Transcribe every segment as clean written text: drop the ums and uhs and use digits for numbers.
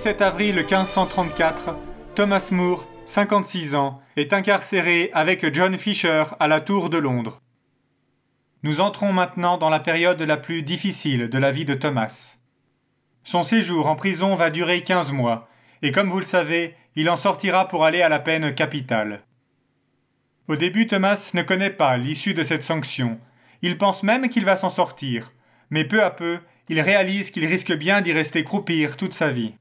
17 avril 1534, Thomas More, 56 ans, est incarcéré avec John Fisher à la Tour de Londres. Nous entrons maintenant dans la période la plus difficile de la vie de Thomas. Son séjour en prison va durer 15 mois, et comme vous le savez, il en sortira pour aller à la peine capitale. Au début, Thomas ne connaît pas l'issue de cette sanction. Il pense même qu'il va s'en sortir, mais peu à peu, il réalise qu'il risque bien d'y rester croupir toute sa vie.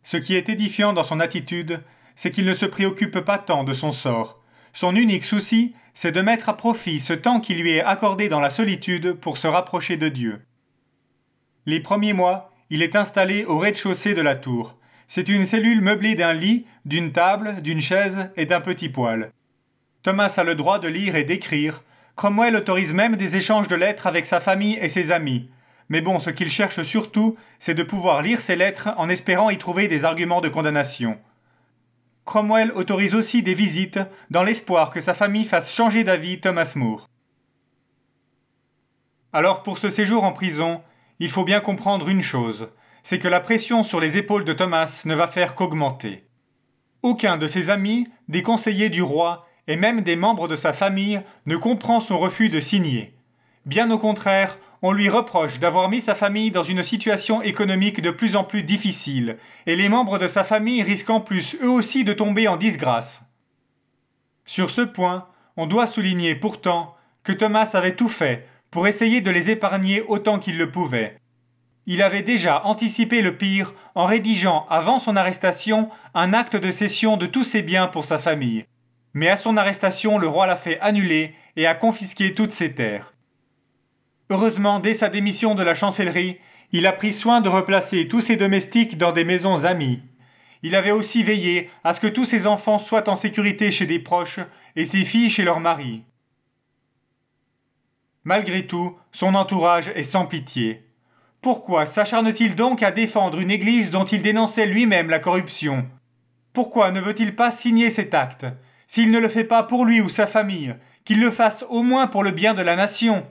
Ce qui est édifiant dans son attitude, c'est qu'il ne se préoccupe pas tant de son sort. Son unique souci, c'est de mettre à profit ce temps qui lui est accordé dans la solitude pour se rapprocher de Dieu. Les premiers mois, il est installé au rez-de-chaussée de la tour. C'est une cellule meublée d'un lit, d'une table, d'une chaise et d'un petit poêle. Thomas a le droit de lire et d'écrire. Cromwell autorise même des échanges de lettres avec sa famille et ses amis. Mais bon, ce qu'il cherche surtout, c'est de pouvoir lire ces lettres en espérant y trouver des arguments de condamnation. Cromwell autorise aussi des visites dans l'espoir que sa famille fasse changer d'avis Thomas More. Alors pour ce séjour en prison, il faut bien comprendre une chose, c'est que la pression sur les épaules de Thomas ne va faire qu'augmenter. Aucun de ses amis, des conseillers du roi et même des membres de sa famille ne comprend son refus de signer. Bien au contraire, on lui reproche d'avoir mis sa famille dans une situation économique de plus en plus difficile, et les membres de sa famille risquent en plus eux aussi de tomber en disgrâce. Sur ce point, on doit souligner pourtant que Thomas avait tout fait pour essayer de les épargner autant qu'il le pouvait. Il avait déjà anticipé le pire en rédigeant avant son arrestation un acte de cession de tous ses biens pour sa famille. Mais à son arrestation, le roi l'a fait annuler et a confisqué toutes ses terres. Heureusement, dès sa démission de la chancellerie, il a pris soin de replacer tous ses domestiques dans des maisons amies. Il avait aussi veillé à ce que tous ses enfants soient en sécurité chez des proches et ses filles chez leur mari. Malgré tout, son entourage est sans pitié. Pourquoi s'acharne-t-il donc à défendre une église dont il dénonçait lui-même la corruption? Pourquoi ne veut-il pas signer cet acte? S'il ne le fait pas pour lui ou sa famille, qu'il le fasse au moins pour le bien de la nation.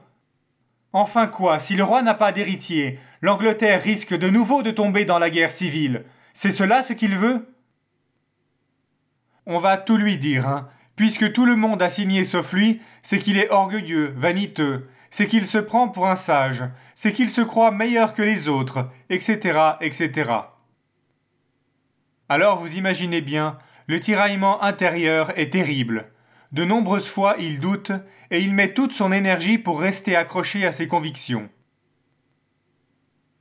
Enfin quoi, si le roi n'a pas d'héritier, l'Angleterre risque de nouveau de tomber dans la guerre civile. C'est cela ce qu'il veut? On va tout lui dire, hein. Puisque tout le monde a signé sauf lui, c'est qu'il est orgueilleux, vaniteux, c'est qu'il se prend pour un sage, c'est qu'il se croit meilleur que les autres, etc., etc. Alors vous imaginez bien, le tiraillement intérieur est terrible. De nombreuses fois il doute et il met toute son énergie pour rester accroché à ses convictions.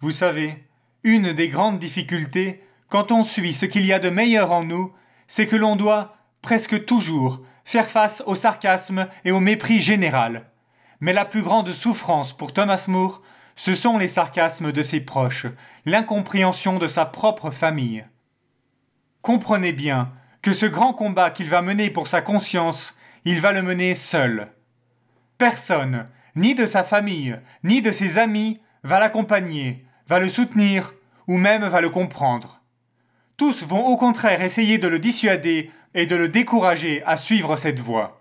Vous savez, une des grandes difficultés, quand on suit ce qu'il y a de meilleur en nous, c'est que l'on doit, presque toujours, faire face au sarcasme et au mépris général. Mais la plus grande souffrance pour Thomas More, ce sont les sarcasmes de ses proches, l'incompréhension de sa propre famille. Comprenez bien que ce grand combat qu'il va mener pour sa conscience, il va le mener seul. Personne, ni de sa famille, ni de ses amis, va l'accompagner, va le soutenir, ou même va le comprendre. Tous vont au contraire essayer de le dissuader et de le décourager à suivre cette voie.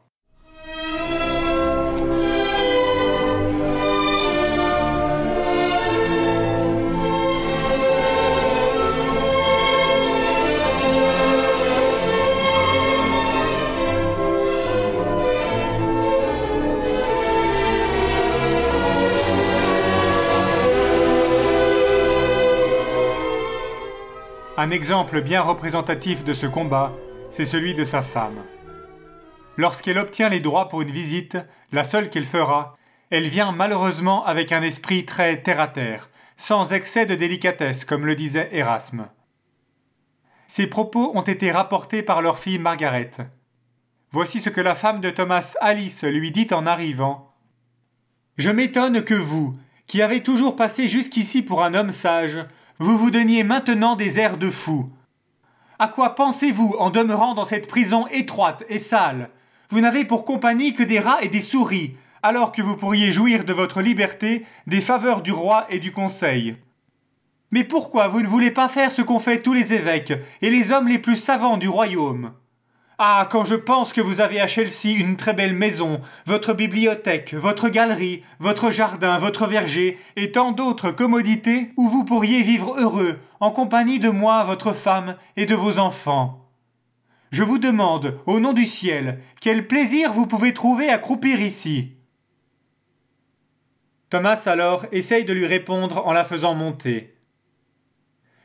Un exemple bien représentatif de ce combat, c'est celui de sa femme. Lorsqu'elle obtient les droits pour une visite, la seule qu'elle fera, elle vient malheureusement avec un esprit très terre-à-terre, sans excès de délicatesse, comme le disait Erasme. Ces propos ont été rapportés par leur fille Margaret. Voici ce que la femme de Thomas, Alice, lui dit en arrivant. « Je m'étonne que vous, qui avez toujours passé jusqu'ici pour un homme sage, vous vous donniez maintenant des airs de fou. À quoi pensez-vous en demeurant dans cette prison étroite et sale? Vous n'avez pour compagnie que des rats et des souris, alors que vous pourriez jouir de votre liberté, des faveurs du roi et du conseil. Mais pourquoi vous ne voulez pas faire ce qu'ont fait tous les évêques et les hommes les plus savants du royaume? Ah, quand je pense que vous avez à Chelsea une très belle maison, votre bibliothèque, votre galerie, votre jardin, votre verger, et tant d'autres commodités où vous pourriez vivre heureux, en compagnie de moi, votre femme, et de vos enfants. Je vous demande, au nom du ciel, quel plaisir vous pouvez trouver à croupir ici. Thomas alors essaye de lui répondre en la faisant monter.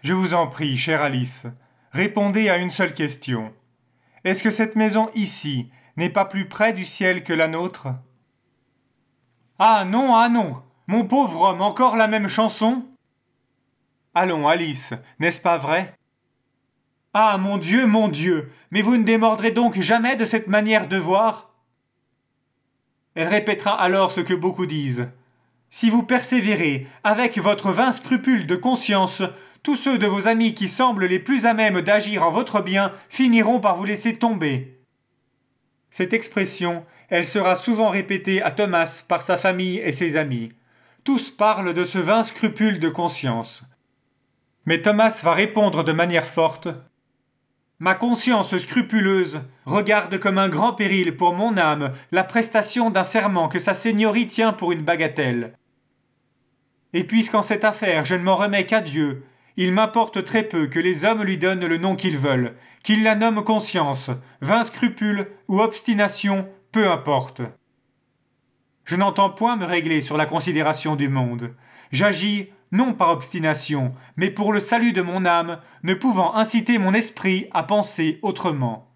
Je vous en prie, chère Alice, répondez à une seule question. Est-ce que cette maison ici n'est pas plus près du ciel que la nôtre? Ah non, mon pauvre homme, encore la même chanson? Allons, Alice, n'est-ce pas vrai? Ah mon Dieu, mais vous ne démordrez donc jamais de cette manière de voir? Elle répétera alors ce que beaucoup disent. Si vous persévérez avec votre vain scrupule de conscience, tous ceux de vos amis qui semblent les plus à même d'agir en votre bien finiront par vous laisser tomber. Cette expression, elle sera souvent répétée à Thomas par sa famille et ses amis. Tous parlent de ce vain scrupule de conscience. Mais Thomas va répondre de manière forte. Ma conscience scrupuleuse regarde comme un grand péril pour mon âme la prestation d'un serment que sa seigneurie tient pour une bagatelle. Et puisqu'en cette affaire je ne m'en remets qu'à Dieu, il m'importe très peu que les hommes lui donnent le nom qu'ils veulent, qu'ils la nomment conscience, vain scrupule ou obstination, peu importe. Je n'entends point me régler sur la considération du monde. J'agis non par obstination, mais pour le salut de mon âme, ne pouvant inciter mon esprit à penser autrement.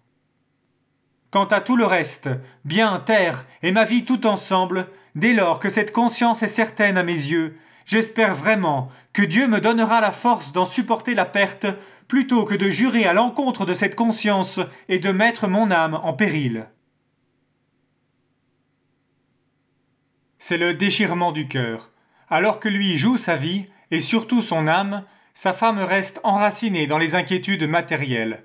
Quant à tout le reste, bien, terre et ma vie tout ensemble, dès lors que cette conscience est certaine à mes yeux, j'espère vraiment que Dieu me donnera la force d'en supporter la perte, plutôt que de jurer à l'encontre de cette conscience et de mettre mon âme en péril. C'est le déchirement du cœur. Alors que lui joue sa vie, et surtout son âme, sa femme reste enracinée dans les inquiétudes matérielles.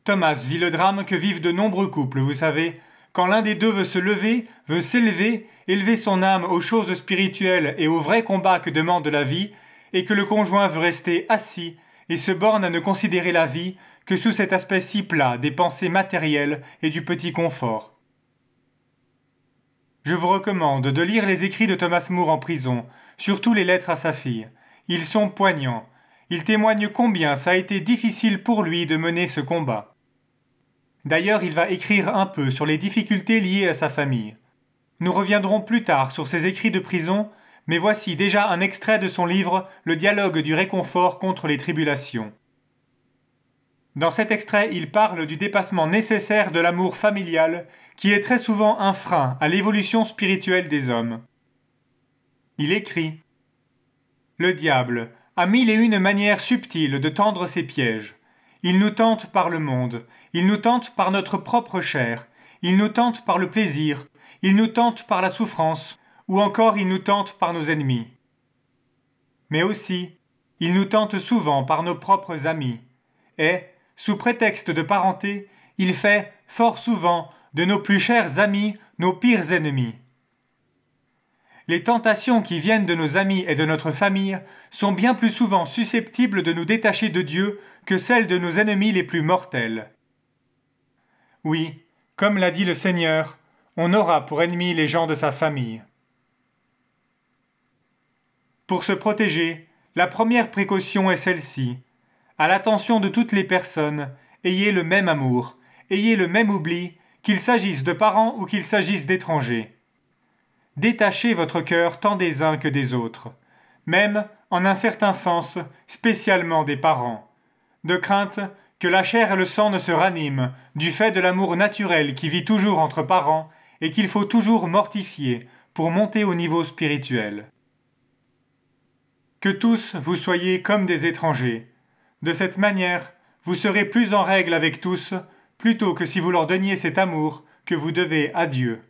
Thomas vit le drame que vivent de nombreux couples, vous savez, quand l'un des deux veut se lever, veut s'élever, élever son âme aux choses spirituelles et au vrai combat que demande la vie, et que le conjoint veut rester assis et se borne à ne considérer la vie que sous cet aspect si plat des pensées matérielles et du petit confort. Je vous recommande de lire les écrits de Thomas More en prison, surtout les lettres à sa fille. Ils sont poignants. Ils témoignent combien ça a été difficile pour lui de mener ce combat. D'ailleurs, il va écrire un peu sur les difficultés liées à sa famille. Nous reviendrons plus tard sur ses écrits de prison, mais voici déjà un extrait de son livre « Le dialogue du réconfort contre les tribulations ». Dans cet extrait, il parle du dépassement nécessaire de l'amour familial, qui est très souvent un frein à l'évolution spirituelle des hommes. Il écrit « Le diable a mille et une manières subtiles de tendre ses pièges. Il nous tente par le monde, il nous tente par notre propre chair, il nous tente par le plaisir, il nous tente par la souffrance, ou encore il nous tente par nos ennemis. Mais aussi, il nous tente souvent par nos propres amis, et, sous prétexte de parenté, il fait, fort souvent, de nos plus chers amis nos pires ennemis. Les tentations qui viennent de nos amis et de notre famille sont bien plus souvent susceptibles de nous détacher de Dieu que celles de nos ennemis les plus mortels. Oui, comme l'a dit le Seigneur, on aura pour ennemis les gens de sa famille. Pour se protéger, la première précaution est celle-ci. À l'attention de toutes les personnes, ayez le même amour, ayez le même oubli, qu'il s'agisse de parents ou qu'il s'agisse d'étrangers. Détachez votre cœur tant des uns que des autres, même, en un certain sens, spécialement des parents, de crainte que la chair et le sang ne se raniment du fait de l'amour naturel qui vit toujours entre parents et qu'il faut toujours mortifier pour monter au niveau spirituel. Que tous vous soyez comme des étrangers. De cette manière, vous serez plus en règle avec tous, plutôt que si vous leur donniez cet amour que vous devez à Dieu.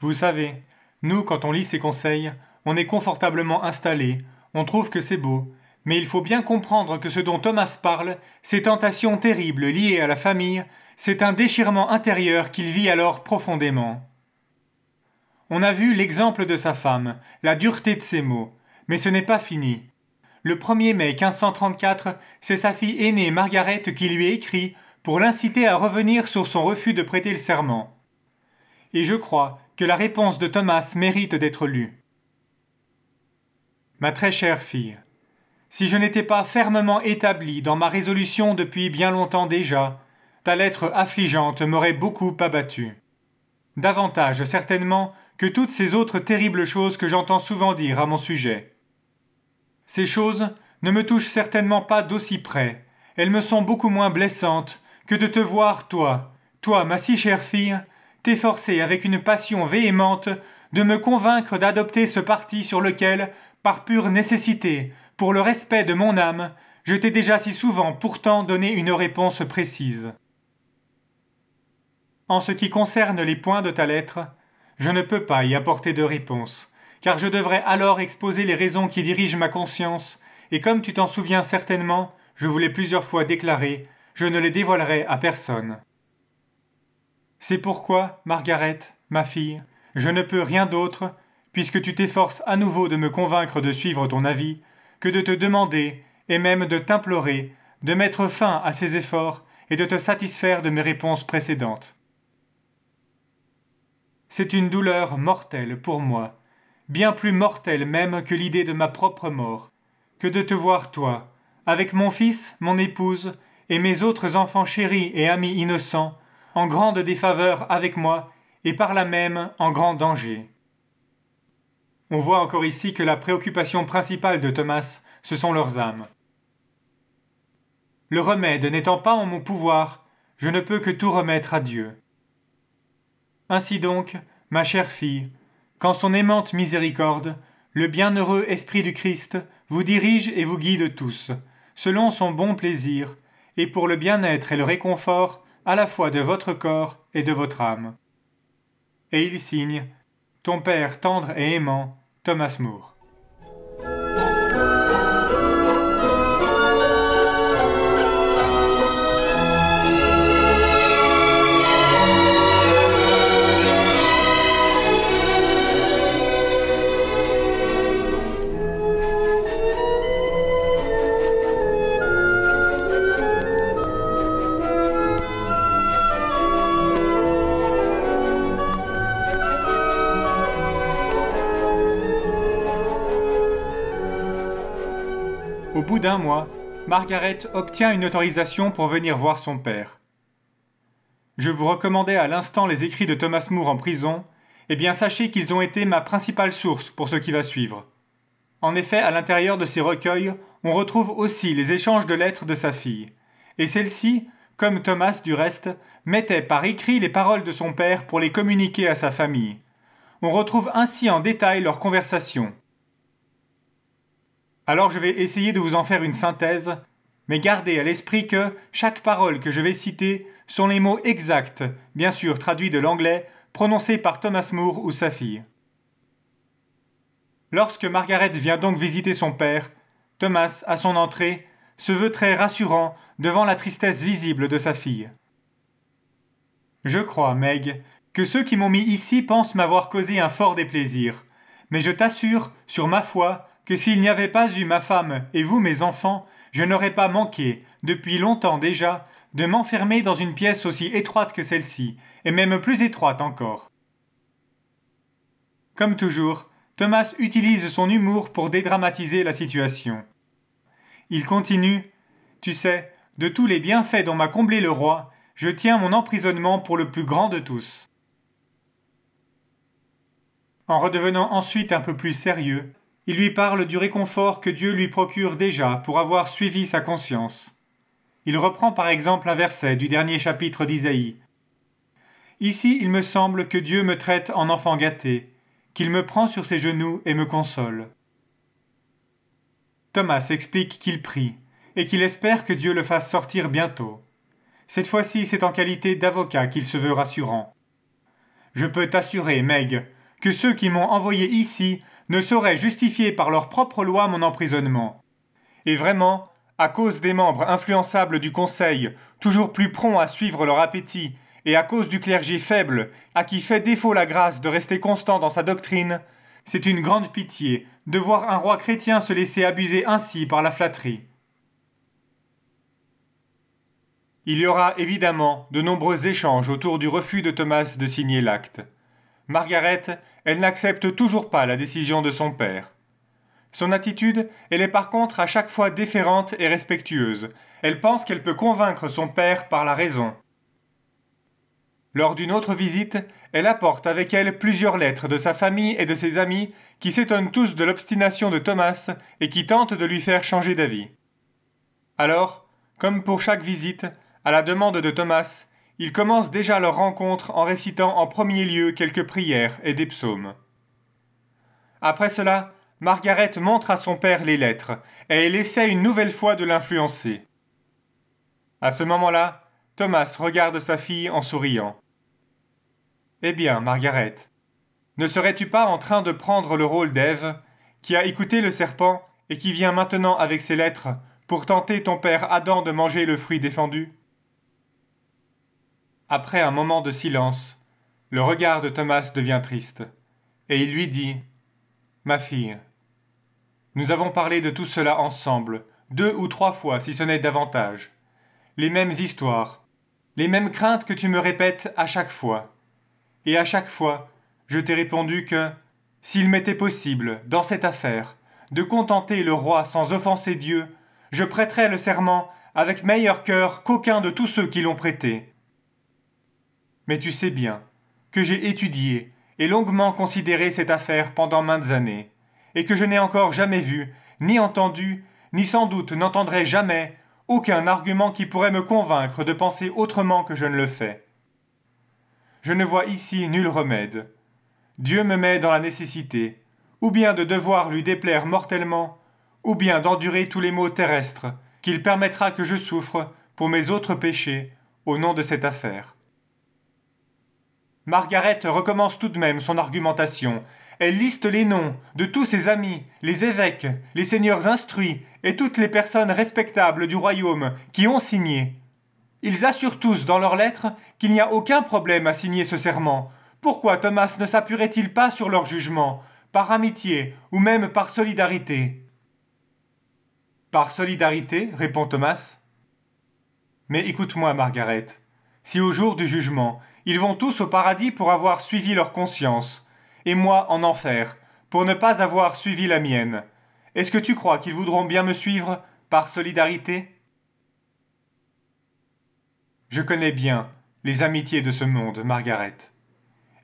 Vous savez, nous, quand on lit ces conseils, on est confortablement installés, on trouve que c'est beau, mais il faut bien comprendre que ce dont Thomas parle, ces tentations terribles liées à la famille, c'est un déchirement intérieur qu'il vit alors profondément. On a vu l'exemple de sa femme, la dureté de ses mots, mais ce n'est pas fini. Le 1er mai 1534, c'est sa fille aînée Margaret qui lui écrit pour l'inciter à revenir sur son refus de prêter le serment. Et je crois que la réponse de Thomas mérite d'être lue. Ma très chère fille, si je n'étais pas fermement établi dans ma résolution depuis bien longtemps déjà, ta lettre affligeante m'aurait beaucoup abattu. Davantage certainement que toutes ces autres terribles choses que j'entends souvent dire à mon sujet. Ces choses ne me touchent certainement pas d'aussi près, elles me sont beaucoup moins blessantes que de te voir, toi, ma si chère fille, t'efforcer avec une passion véhémente de me convaincre d'adopter ce parti sur lequel, par pure nécessité, pour le respect de mon âme, je t'ai déjà si souvent pourtant donné une réponse précise. En ce qui concerne les points de ta lettre, je ne peux pas y apporter de réponse, car je devrais alors exposer les raisons qui dirigent ma conscience, et comme tu t'en souviens certainement, je vous l'ai plusieurs fois déclaré, je ne les dévoilerai à personne. C'est pourquoi, Margaret, ma fille, je ne peux rien d'autre, puisque tu t'efforces à nouveau de me convaincre de suivre ton avis, que de te demander, et même de t'implorer, de mettre fin à ces efforts et de te satisfaire de mes réponses précédentes. C'est une douleur mortelle pour moi, bien plus mortelle même que l'idée de ma propre mort, que de te voir toi, avec mon fils, mon épouse, et mes autres enfants chéris et amis innocents, en grande défaveur avec moi, et par là même en grand danger. On voit encore ici que la préoccupation principale de Thomas, ce sont leurs âmes. Le remède n'étant pas en mon pouvoir, je ne peux que tout remettre à Dieu. Ainsi donc, ma chère fille, qu'en son aimante miséricorde, le bienheureux Esprit du Christ vous dirige et vous guide tous, selon son bon plaisir, et pour le bien-être et le réconfort à la fois de votre corps et de votre âme. Et il signe, ton père tendre et aimant, Thomas Moore. Au bout d'un mois, Margaret obtient une autorisation pour venir voir son père. Je vous recommandais à l'instant les écrits de Thomas Moore en prison, eh bien sachez qu'ils ont été ma principale source pour ce qui va suivre. En effet, à l'intérieur de ces recueils, on retrouve aussi les échanges de lettres de sa fille, et celle-ci, comme Thomas du reste, mettait par écrit les paroles de son père pour les communiquer à sa famille. On retrouve ainsi en détail leur conversation. Alors je vais essayer de vous en faire une synthèse, mais gardez à l'esprit que chaque parole que je vais citer sont les mots exacts, bien sûr traduits de l'anglais, prononcés par Thomas Moore ou sa fille. Lorsque Margaret vient donc visiter son père, Thomas, à son entrée, se veut très rassurant devant la tristesse visible de sa fille. Je crois, Meg, que ceux qui m'ont mis ici pensent m'avoir causé un fort déplaisir, mais je t'assure, sur ma foi, que s'il n'y avait pas eu ma femme et vous, mes enfants, je n'aurais pas manqué, depuis longtemps déjà, de m'enfermer dans une pièce aussi étroite que celle-ci, et même plus étroite encore. Comme toujours, Thomas utilise son humour pour dédramatiser la situation. Il continue « Tu sais, de tous les bienfaits dont m'a comblé le roi, je tiens mon emprisonnement pour le plus grand de tous. » En redevenant ensuite un peu plus sérieux, il lui parle du réconfort que Dieu lui procure déjà pour avoir suivi sa conscience. Il reprend par exemple un verset du dernier chapitre d'Isaïe. « Ici, il me semble que Dieu me traite en enfant gâté, qu'il me prend sur ses genoux et me console. » Thomas explique qu'il prie et qu'il espère que Dieu le fasse sortir bientôt. Cette fois-ci, c'est en qualité d'avocat qu'il se veut rassurant. « Je peux t'assurer, Meg, que ceux qui m'ont envoyé ici ne sauraient justifier par leur propre loi mon emprisonnement. Et vraiment, à cause des membres influençables du Conseil, toujours plus prompts à suivre leur appétit, et à cause du clergé faible, à qui fait défaut la grâce de rester constant dans sa doctrine, c'est une grande pitié de voir un roi chrétien se laisser abuser ainsi par la flatterie. Il y aura évidemment de nombreux échanges autour du refus de Thomas de signer l'acte. Margaret, elle n'accepte toujours pas la décision de son père. Son attitude, elle est par contre à chaque fois déférente et respectueuse. Elle pense qu'elle peut convaincre son père par la raison. Lors d'une autre visite, elle apporte avec elle plusieurs lettres de sa famille et de ses amis qui s'étonnent tous de l'obstination de Thomas et qui tentent de lui faire changer d'avis. Alors, comme pour chaque visite, à la demande de Thomas, ils commencent déjà leur rencontre en récitant en premier lieu quelques prières et des psaumes. Après cela, Margaret montre à son père les lettres et elle essaie une nouvelle fois de l'influencer. À ce moment-là, Thomas regarde sa fille en souriant. « Eh bien, Margaret, ne serais-tu pas en train de prendre le rôle d'Ève, qui a écouté le serpent et qui vient maintenant avec ses lettres pour tenter ton père Adam de manger le fruit défendu ?» Après un moment de silence, le regard de Thomas devient triste, et il lui dit « Ma fille, nous avons parlé de tout cela ensemble, 2 ou 3 fois si ce n'est davantage. Les mêmes histoires, les mêmes craintes que tu me répètes à chaque fois. Et à chaque fois, je t'ai répondu que, s'il m'était possible, dans cette affaire, de contenter le roi sans offenser Dieu, je prêterais le serment avec meilleur cœur qu'aucun de tous ceux qui l'ont prêté. Mais tu sais bien que j'ai étudié et longuement considéré cette affaire pendant maintes années, et que je n'ai encore jamais vu, ni entendu, ni sans doute n'entendrai jamais aucun argument qui pourrait me convaincre de penser autrement que je ne le fais. Je ne vois ici nul remède. Dieu me met dans la nécessité, ou bien de devoir lui déplaire mortellement, ou bien d'endurer tous les maux terrestres qu'il permettra que je souffre pour mes autres péchés au nom de cette affaire. Margaret recommence tout de même son argumentation. Elle liste les noms de tous ses amis, les évêques, les seigneurs instruits et toutes les personnes respectables du royaume qui ont signé. Ils assurent tous dans leurs lettres qu'il n'y a aucun problème à signer ce serment. Pourquoi Thomas ne s'appuierait-il pas sur leur jugement, par amitié ou même par solidarité ? Par solidarité, répond Thomas. Mais écoute-moi, Margaret. Si au jour du jugement, ils vont tous au paradis pour avoir suivi leur conscience, et moi en enfer, pour ne pas avoir suivi la mienne, est-ce que tu crois qu'ils voudront bien me suivre par solidarité ? Je connais bien les amitiés de ce monde, Margaret,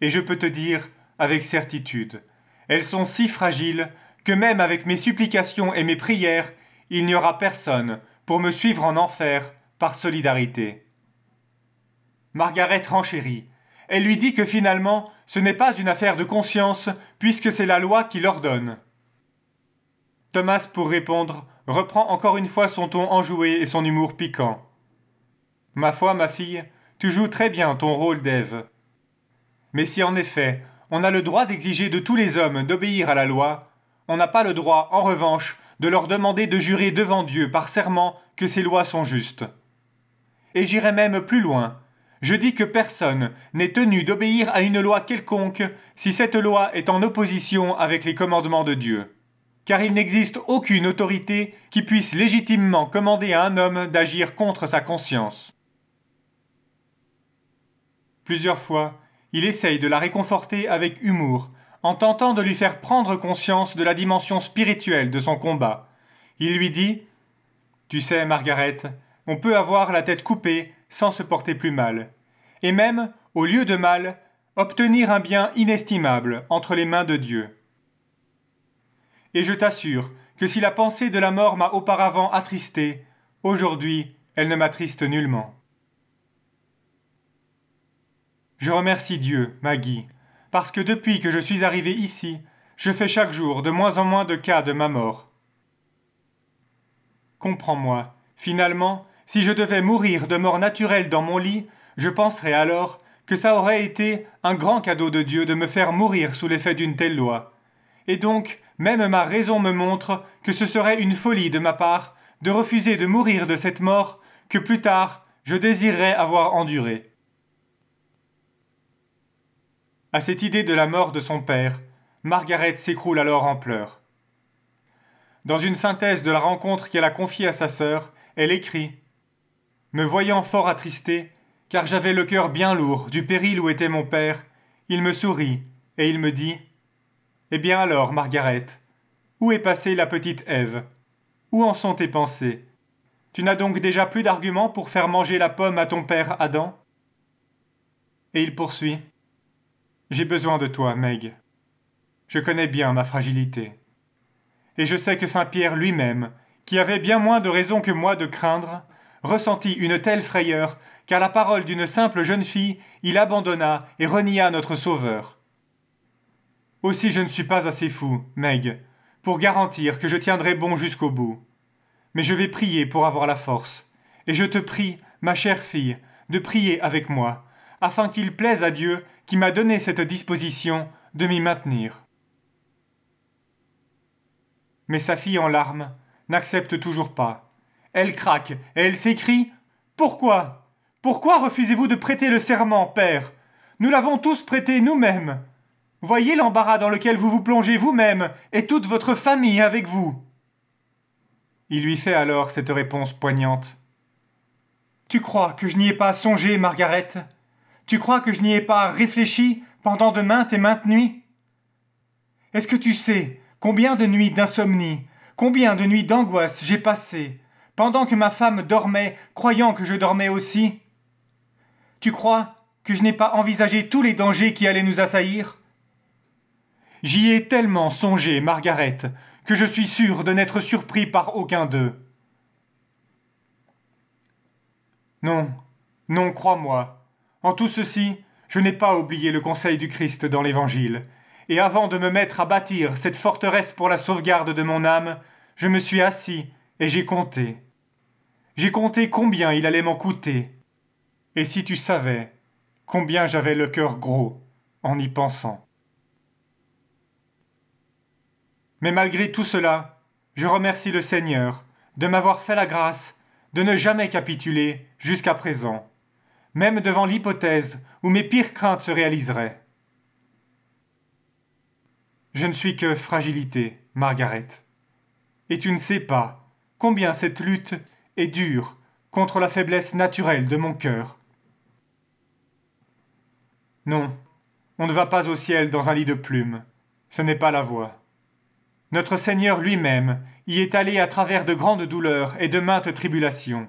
et je peux te dire, avec certitude, elles sont si fragiles que même avec mes supplications et mes prières, il n'y aura personne pour me suivre en enfer par solidarité. Margaret renchérit. Elle lui dit que finalement, ce n'est pas une affaire de conscience, puisque c'est la loi qui l'ordonne. Thomas, pour répondre, reprend encore une fois son ton enjoué et son humour piquant. « Ma foi, ma fille, tu joues très bien ton rôle d'Ève. Mais si en effet, on a le droit d'exiger de tous les hommes d'obéir à la loi, on n'a pas le droit, en revanche, de leur demander de jurer devant Dieu par serment que ces lois sont justes. Et j'irai même plus loin. Je dis que personne n'est tenu d'obéir à une loi quelconque si cette loi est en opposition avec les commandements de Dieu. Car il n'existe aucune autorité qui puisse légitimement commander à un homme d'agir contre sa conscience. » Plusieurs fois, il essaye de la réconforter avec humour, en tentant de lui faire prendre conscience de la dimension spirituelle de son combat. Il lui dit « Tu sais, Margaret, on peut avoir la tête coupée sans se porter plus mal, et même, au lieu de mal, obtenir un bien inestimable entre les mains de Dieu. Et je t'assure que si la pensée de la mort m'a auparavant attristé, aujourd'hui, elle ne m'attriste nullement. Je remercie Dieu, Maggie, parce que depuis que je suis arrivé ici, je fais chaque jour de moins en moins de cas de ma mort. Comprends-moi, finalement, si je devais mourir de mort naturelle dans mon lit, je penserais alors que ça aurait été un grand cadeau de Dieu de me faire mourir sous l'effet d'une telle loi. Et donc, même ma raison me montre que ce serait une folie de ma part de refuser de mourir de cette mort que plus tard je désirerais avoir endurée. À cette idée de la mort de son père, Margaret s'écroule alors en pleurs. Dans une synthèse de la rencontre qu'elle a confiée à sa sœur, elle écrit « Me voyant fort attristé, car j'avais le cœur bien lourd du péril où était mon père, il me sourit et il me dit « Eh bien alors, Margaret, où est passée la petite Ève? Où en sont tes pensées? Tu n'as donc déjà plus d'arguments pour faire manger la pomme à ton père Adam ?» Et il poursuit « J'ai besoin de toi, Meg. Je connais bien ma fragilité. Et je sais que Saint-Pierre lui-même, qui avait bien moins de raison que moi de craindre, ressentit une telle frayeur qu'à la parole d'une simple jeune fille, il abandonna et renia notre Sauveur. Aussi je ne suis pas assez fou, Meg, pour garantir que je tiendrai bon jusqu'au bout. Mais je vais prier pour avoir la force. Et je te prie, ma chère fille, de prier avec moi, afin qu'il plaise à Dieu qui m'a donné cette disposition de m'y maintenir. » Mais sa fille en larmes n'accepte toujours pas. Elle craque et elle s'écrie « Pourquoi? Pourquoi refusez-vous de prêter le serment, père? Nous l'avons tous prêté nous-mêmes. Voyez l'embarras dans lequel vous vous plongez vous-même et toute votre famille avec vous. » Il lui fait alors cette réponse poignante. « Tu crois que je n'y ai pas songé, Margaret? Tu crois que je n'y ai pas réfléchi pendant de maintes et maintes nuits? Est-ce que tu sais combien de nuits d'insomnie, combien de nuits d'angoisse j'ai passées, pendant que ma femme dormait, croyant que je dormais aussi? Tu crois que je n'ai pas envisagé tous les dangers qui allaient nous assaillir? J'y ai tellement songé, Margaret, que je suis sûr de n'être surpris par aucun d'eux. Non, non, crois-moi. En tout ceci, je n'ai pas oublié le conseil du Christ dans l'Évangile, et avant de me mettre à bâtir cette forteresse pour la sauvegarde de mon âme, je me suis assis et j'ai compté. J'ai compté combien il allait m'en coûter. Et si tu savais combien j'avais le cœur gros en y pensant. Mais malgré tout cela, je remercie le Seigneur de m'avoir fait la grâce de ne jamais capituler jusqu'à présent, même devant l'hypothèse où mes pires craintes se réaliseraient. Je ne suis que fragilité, Margaret. Et tu ne sais pas combien cette lutte est dure contre la faiblesse naturelle de mon cœur. Non, on ne va pas au ciel dans un lit de plumes. Ce n'est pas la voie. Notre Seigneur lui-même y est allé à travers de grandes douleurs et de maintes tribulations.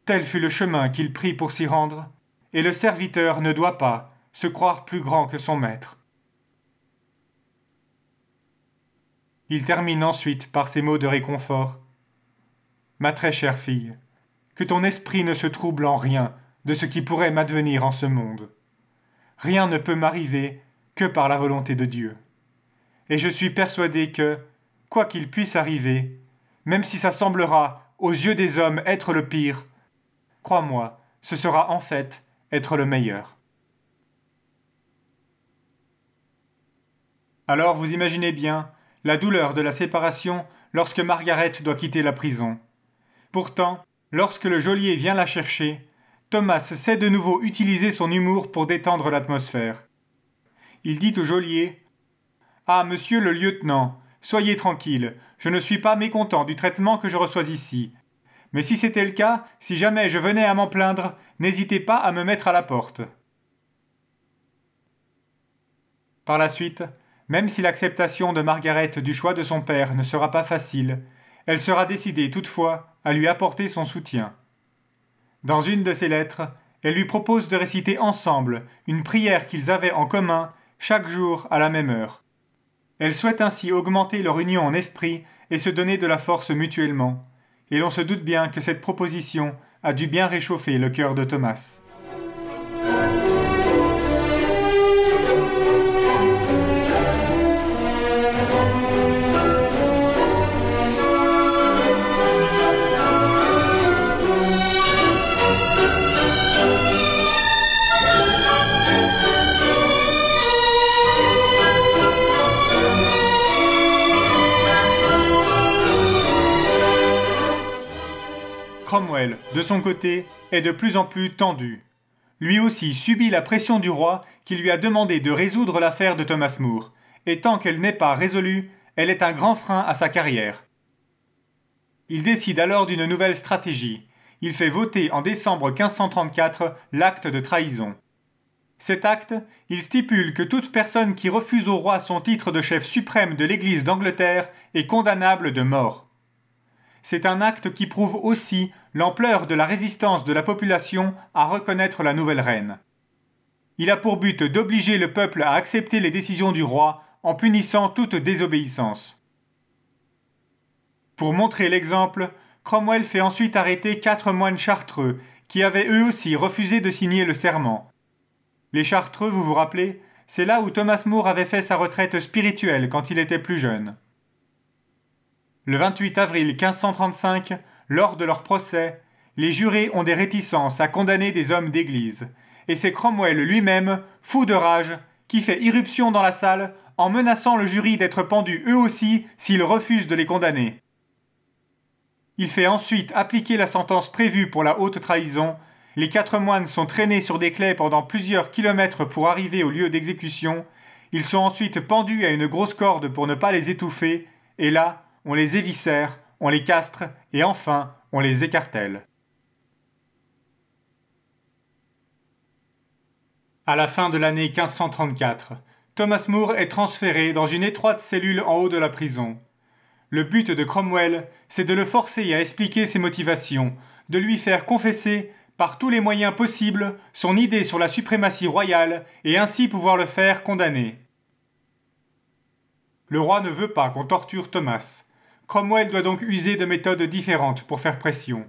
Tel fut le chemin qu'il prit pour s'y rendre, et le serviteur ne doit pas se croire plus grand que son maître. Il termine ensuite par ces mots de réconfort. « Ma très chère fille, que ton esprit ne se trouble en rien de ce qui pourrait m'advenir en ce monde. Rien ne peut m'arriver que par la volonté de Dieu. Et je suis persuadé que, quoi qu'il puisse arriver, même si ça semblera aux yeux des hommes être le pire, crois-moi, ce sera en fait être le meilleur. » Alors vous imaginez bien la douleur de la séparation lorsque Margaret doit quitter la prison. Pourtant, lorsque le geôlier vient la chercher, Thomas sait de nouveau utiliser son humour pour détendre l'atmosphère. Il dit au geôlier « Ah, monsieur le lieutenant, soyez tranquille, je ne suis pas mécontent du traitement que je reçois ici. Mais si c'était le cas, si jamais je venais à m'en plaindre, n'hésitez pas à me mettre à la porte. » Par la suite, même si l'acceptation de Margaret du choix de son père ne sera pas facile, elle sera décidée toutefois à lui apporter son soutien. Dans une de ses lettres, elle lui propose de réciter ensemble une prière qu'ils avaient en commun chaque jour à la même heure. Elle souhaite ainsi augmenter leur union en esprit et se donner de la force mutuellement. Et l'on se doute bien que cette proposition a dû bien réchauffer le cœur de Thomas. Cromwell, de son côté, est de plus en plus tendu. Lui aussi subit la pression du roi qui lui a demandé de résoudre l'affaire de Thomas More, et tant qu'elle n'est pas résolue, elle est un grand frein à sa carrière. Il décide alors d'une nouvelle stratégie. Il fait voter en décembre 1534 l'acte de trahison. Cet acte, il stipule que toute personne qui refuse au roi son titre de chef suprême de l'Église d'Angleterre est condamnable de mort. C'est un acte qui prouve aussi l'ampleur de la résistance de la population à reconnaître la nouvelle reine. Il a pour but d'obliger le peuple à accepter les décisions du roi en punissant toute désobéissance. Pour montrer l'exemple, Cromwell fait ensuite arrêter 4 moines chartreux qui avaient eux aussi refusé de signer le serment. Les Chartreux, vous vous rappelez, c'est là où Thomas More avait fait sa retraite spirituelle quand il était plus jeune. Le 28 avril 1535, lors de leur procès, les jurés ont des réticences à condamner des hommes d'église, et c'est Cromwell lui-même, fou de rage, qui fait irruption dans la salle en menaçant le jury d'être pendus eux aussi s'ils refusent de les condamner. Il fait ensuite appliquer la sentence prévue pour la haute trahison. Les 4 moines sont traînés sur des claies pendant plusieurs kilomètres pour arriver au lieu d'exécution. Ils sont ensuite pendus à une grosse corde pour ne pas les étouffer, et là, on les éviscère, on les castre, et enfin, on les écartèle. À la fin de l'année 1534, Thomas More est transféré dans une étroite cellule en haut de la prison. Le but de Cromwell, c'est de le forcer à expliquer ses motivations, de lui faire confesser par tous les moyens possibles son idée sur la suprématie royale et ainsi pouvoir le faire condamner. Le roi ne veut pas qu'on torture Thomas. Cromwell doit donc user de méthodes différentes pour faire pression.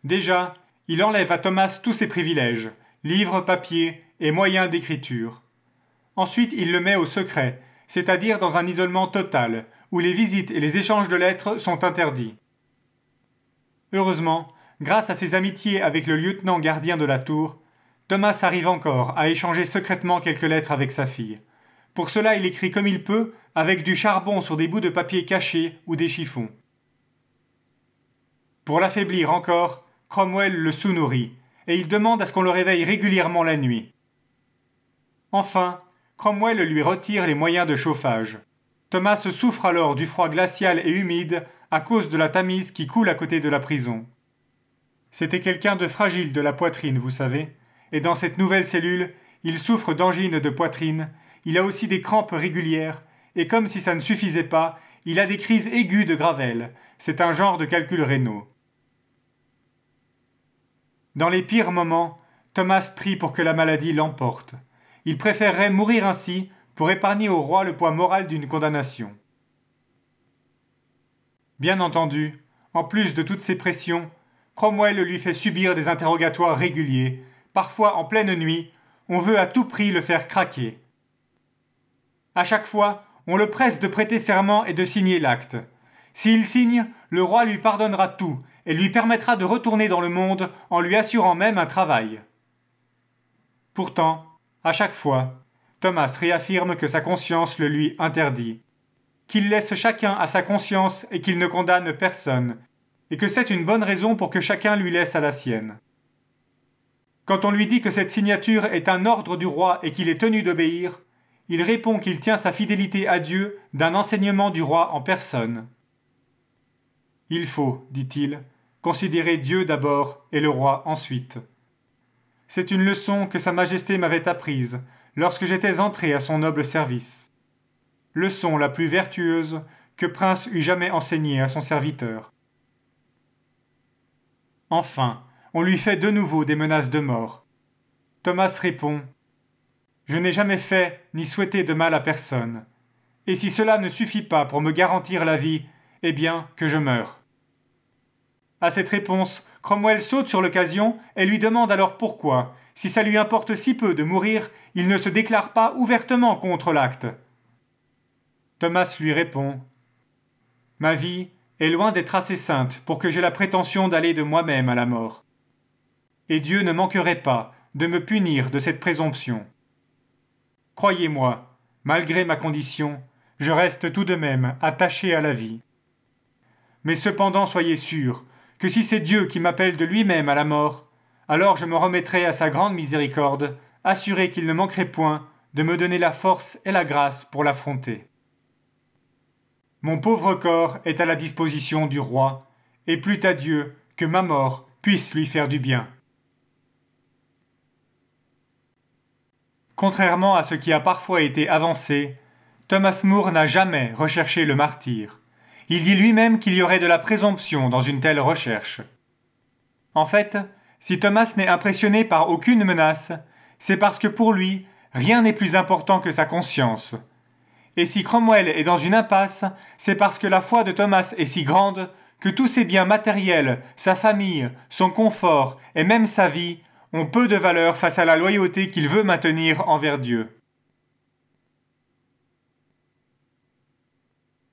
Déjà, il enlève à Thomas tous ses privilèges, livres, papiers et moyens d'écriture. Ensuite, il le met au secret, c'est-à-dire dans un isolement total, où les visites et les échanges de lettres sont interdits. Heureusement, grâce à ses amitiés avec le lieutenant gardien de la tour, Thomas arrive encore à échanger secrètement quelques lettres avec sa fille. Pour cela, il écrit comme il peut, avec du charbon sur des bouts de papier cachés ou des chiffons. Pour l'affaiblir encore, Cromwell le sous-nourrit, et il demande à ce qu'on le réveille régulièrement la nuit. Enfin, Cromwell lui retire les moyens de chauffage. Thomas souffre alors du froid glacial et humide à cause de la Tamise qui coule à côté de la prison. C'était quelqu'un de fragile de la poitrine, vous savez, et dans cette nouvelle cellule, il souffre d'angine de poitrine, il a aussi des crampes régulières, et comme si ça ne suffisait pas, il a des crises aiguës de gravelle, c'est un genre de calcul rénaux. Dans les pires moments, Thomas prie pour que la maladie l'emporte. Il préférerait mourir ainsi pour épargner au roi le poids moral d'une condamnation. Bien entendu, en plus de toutes ces pressions, Cromwell lui fait subir des interrogatoires réguliers, parfois en pleine nuit, on veut à tout prix le faire craquer. À chaque fois, on le presse de prêter serment et de signer l'acte. S'il signe, le roi lui pardonnera tout et lui permettra de retourner dans le monde en lui assurant même un travail. Pourtant, à chaque fois, Thomas réaffirme que sa conscience le lui interdit, qu'il laisse chacun à sa conscience et qu'il ne condamne personne, et que c'est une bonne raison pour que chacun lui laisse à la sienne. Quand on lui dit que cette signature est un ordre du roi et qu'il est tenu d'obéir, il répond qu'il tient sa fidélité à Dieu d'un enseignement du roi en personne. Il faut, dit-il, considérer Dieu d'abord et le roi ensuite. C'est une leçon que Sa Majesté m'avait apprise lorsque j'étais entré à son noble service. Leçon la plus vertueuse que Prince eût jamais enseignée à son serviteur. Enfin, on lui fait de nouveau des menaces de mort. Thomas répond « Je n'ai jamais fait ni souhaité de mal à personne. Et si cela ne suffit pas pour me garantir la vie, eh bien que je meure. » À cette réponse, Cromwell saute sur l'occasion et lui demande alors pourquoi, si ça lui importe si peu de mourir, il ne se déclare pas ouvertement contre l'acte. Thomas lui répond « Ma vie est loin d'être assez sainte pour que j'aie la prétention d'aller de moi-même à la mort. Et Dieu ne manquerait pas de me punir de cette présomption. Croyez-moi, malgré ma condition, je reste tout de même attaché à la vie. Mais cependant soyez sûrs que si c'est Dieu qui m'appelle de lui-même à la mort, alors je me remettrai à sa grande miséricorde, assuré qu'il ne manquerait point de me donner la force et la grâce pour l'affronter. Mon pauvre corps est à la disposition du roi, et plût à Dieu que ma mort puisse lui faire du bien. Contrairement à ce qui a parfois été avancé, Thomas More n'a jamais recherché le martyre. Il dit lui-même qu'il y aurait de la présomption dans une telle recherche. En fait, si Thomas n'est impressionné par aucune menace, c'est parce que pour lui, rien n'est plus important que sa conscience. Et si Cromwell est dans une impasse, c'est parce que la foi de Thomas est si grande que tous ses biens matériels, sa famille, son confort et même sa vie ont peu de valeur face à la loyauté qu'il veut maintenir envers Dieu.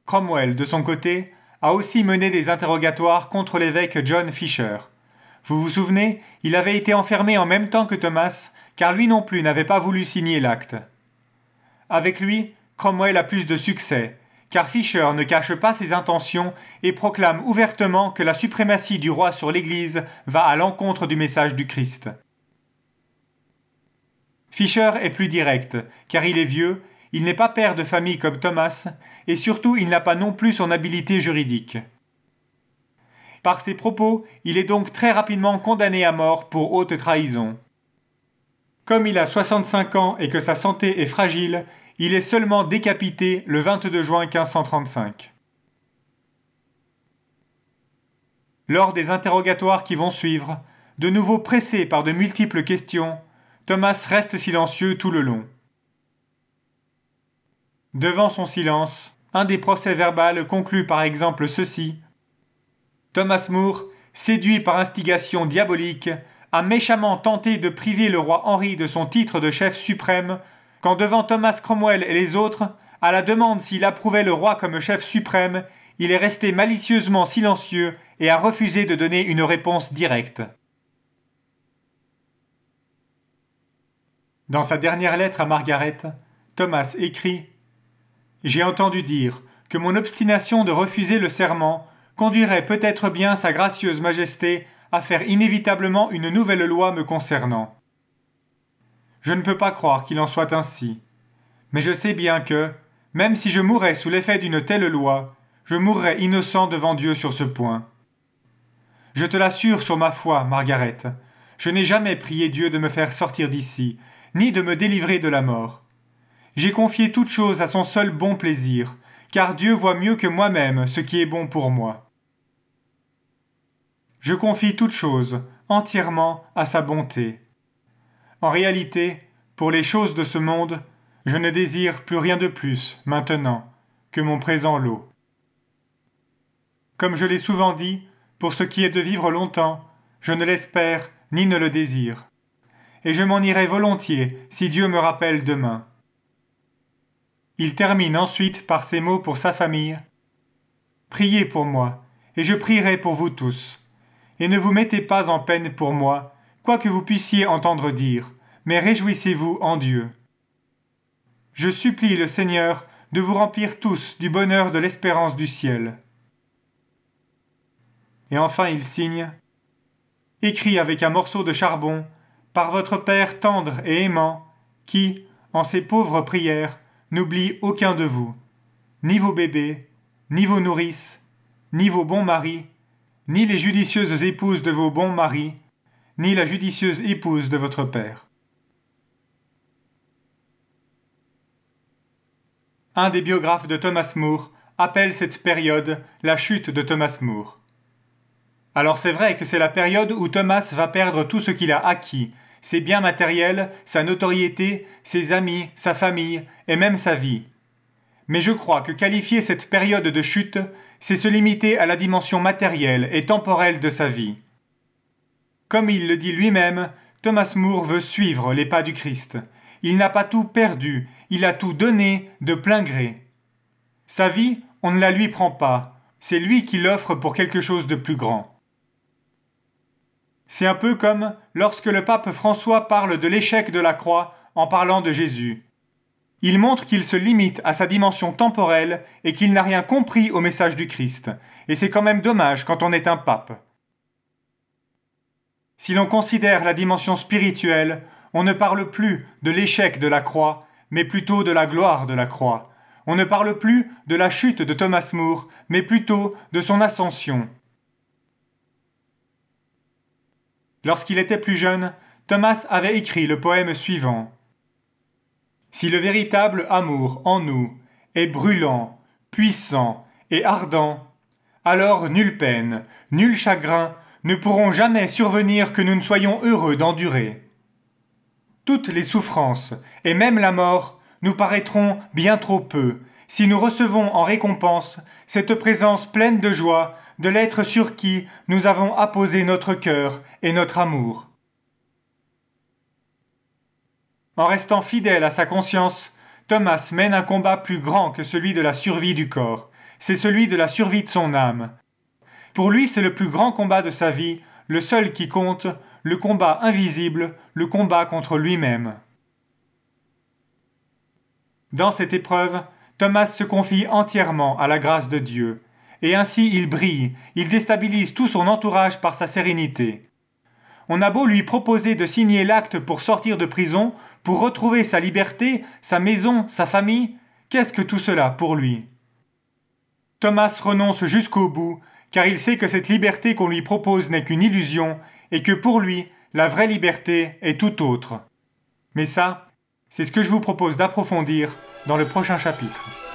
Cromwell, de son côté, a aussi mené des interrogatoires contre l'évêque John Fisher. Vous vous souvenez, il avait été enfermé en même temps que Thomas, car lui non plus n'avait pas voulu signer l'acte. Avec lui, Cromwell a plus de succès, car Fisher ne cache pas ses intentions et proclame ouvertement que la suprématie du roi sur l'Église va à l'encontre du message du Christ. Fisher est plus direct, car il est vieux, il n'est pas père de famille comme Thomas, et surtout il n'a pas non plus son habileté juridique. Par ses propos, il est donc très rapidement condamné à mort pour haute trahison. Comme il a 65 ans et que sa santé est fragile, il est seulement décapité le 22 juin 1535. Lors des interrogatoires qui vont suivre, de nouveau pressé par de multiples questions, Thomas reste silencieux tout le long. Devant son silence, un des procès-verbaux conclut par exemple ceci: Thomas More, séduit par instigation diabolique, a méchamment tenté de priver le roi Henri de son titre de chef suprême, quand devant Thomas Cromwell et les autres, à la demande s'il approuvait le roi comme chef suprême, il est resté malicieusement silencieux et a refusé de donner une réponse directe. Dans sa dernière lettre à Margaret, Thomas écrit « J'ai entendu dire que mon obstination de refuser le serment conduirait peut-être bien sa gracieuse majesté à faire inévitablement une nouvelle loi me concernant. Je ne peux pas croire qu'il en soit ainsi, mais je sais bien que, même si je mourrais sous l'effet d'une telle loi, je mourrais innocent devant Dieu sur ce point. Je te l'assure sur ma foi, Margaret, je n'ai jamais prié Dieu de me faire sortir d'ici, ni de me délivrer de la mort. J'ai confié toute chose à son seul bon plaisir, car Dieu voit mieux que moi-même ce qui est bon pour moi. Je confie toute chose entièrement à sa bonté. En réalité, pour les choses de ce monde, je ne désire plus rien de plus, maintenant, que mon présent lot. Comme je l'ai souvent dit, pour ce qui est de vivre longtemps, je ne l'espère ni ne le désire. Et je m'en irai volontiers si Dieu me rappelle demain. Il termine ensuite par ces mots pour sa famille. Priez pour moi, et je prierai pour vous tous. Et ne vous mettez pas en peine pour moi, quoi que vous puissiez entendre dire, mais réjouissez-vous en Dieu. Je supplie le Seigneur de vous remplir tous du bonheur de l'espérance du ciel. Et enfin il signe, écrit avec un morceau de charbon, par votre Père tendre et aimant, qui, en ses pauvres prières, n'oublie aucun de vous, ni vos bébés, ni vos nourrices, ni vos bons maris, ni les judicieuses épouses de vos bons maris, ni la judicieuse épouse de votre Père. Un des biographes de Thomas More appelle cette période la chute de Thomas More. Alors c'est vrai que c'est la période où Thomas va perdre tout ce qu'il a acquis, ses biens matériels, sa notoriété, ses amis, sa famille et même sa vie. Mais je crois que qualifier cette période de chute, c'est se limiter à la dimension matérielle et temporelle de sa vie. Comme il le dit lui-même, Thomas More veut suivre les pas du Christ. Il n'a pas tout perdu, il a tout donné de plein gré. Sa vie, on ne la lui prend pas, c'est lui qui l'offre pour quelque chose de plus grand. C'est un peu comme lorsque le pape François parle de l'échec de la croix en parlant de Jésus. Il montre qu'il se limite à sa dimension temporelle et qu'il n'a rien compris au message du Christ. Et c'est quand même dommage quand on est un pape. Si l'on considère la dimension spirituelle, on ne parle plus de l'échec de la croix, mais plutôt de la gloire de la croix. On ne parle plus de la chute de Thomas More, mais plutôt de son ascension. Lorsqu'il était plus jeune, Thomas avait écrit le poème suivant. Si le véritable amour en nous est brûlant, puissant et ardent, alors nulle peine, nul chagrin ne pourront jamais survenir que nous ne soyons heureux d'endurer. Toutes les souffrances, et même la mort, nous paraîtront bien trop peu, si nous recevons en récompense cette présence pleine de joie de l'être sur qui nous avons apposé notre cœur et notre amour. En restant fidèle à sa conscience, Thomas mène un combat plus grand que celui de la survie du corps. C'est celui de la survie de son âme. Pour lui, c'est le plus grand combat de sa vie, le seul qui compte, le combat invisible, le combat contre lui-même. Dans cette épreuve, Thomas se confie entièrement à la grâce de Dieu, et ainsi il brille, il déstabilise tout son entourage par sa sérénité. On a beau lui proposer de signer l'acte pour sortir de prison, pour retrouver sa liberté, sa maison, sa famille, qu'est-ce que tout cela pour lui ? Thomas renonce jusqu'au bout, car il sait que cette liberté qu'on lui propose n'est qu'une illusion, et que pour lui, la vraie liberté est tout autre. Mais ça, c'est ce que je vous propose d'approfondir dans le prochain chapitre.